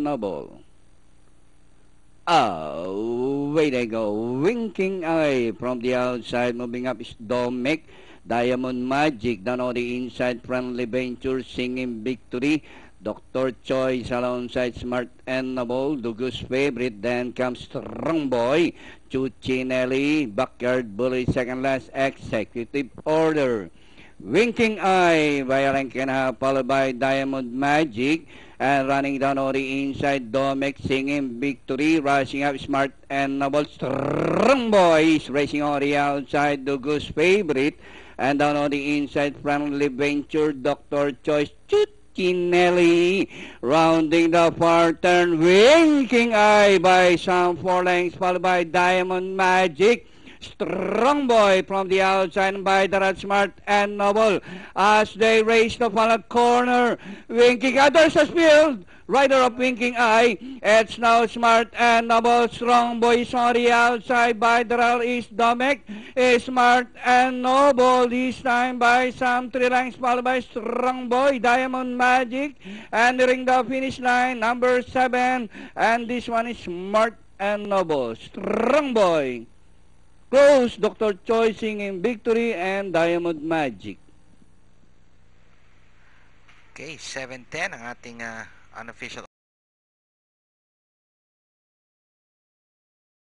and Noble. Away they go. Winking Eye from the outside. Moving up is Dominic. Diamond Magic down on the inside. Friendly Venture singing victory. Dr. Choice alongside Smart and Noble. Dugus Favorite. Then comes Strong Boy. Chuchinelli. Backyard Bully. Second last. Executive Order. Winking Eye by Aranquena, followed by Diamond Magic. And running down on the inside, Dominic singing victory. Rushing up Smart and Noble. Strong Boys racing on the outside, the Goose Favorite. And down on the inside, Friendly Venture, Dr. Choice, Chuchinelli. Rounding the far turn, Winking Eye by some 4 lengths, followed by Diamond Magic. Strong Boy from the outside by the Smart and Noble as they race the final corner. Winking Eye, there's a field. Rider of Winking Eye. It's now Smart and Noble. Strong Boy is on the outside by the is Dominic. Smart and Noble this time by some 3 lengths, followed by Strong Boy, Diamond Magic. And nearing the finish line, number 7. And this one is Smart and Noble. Strong Boy. Close, Dr. Choi singing victory and Diamond Magic. Okay, 7-10 ang ating unofficial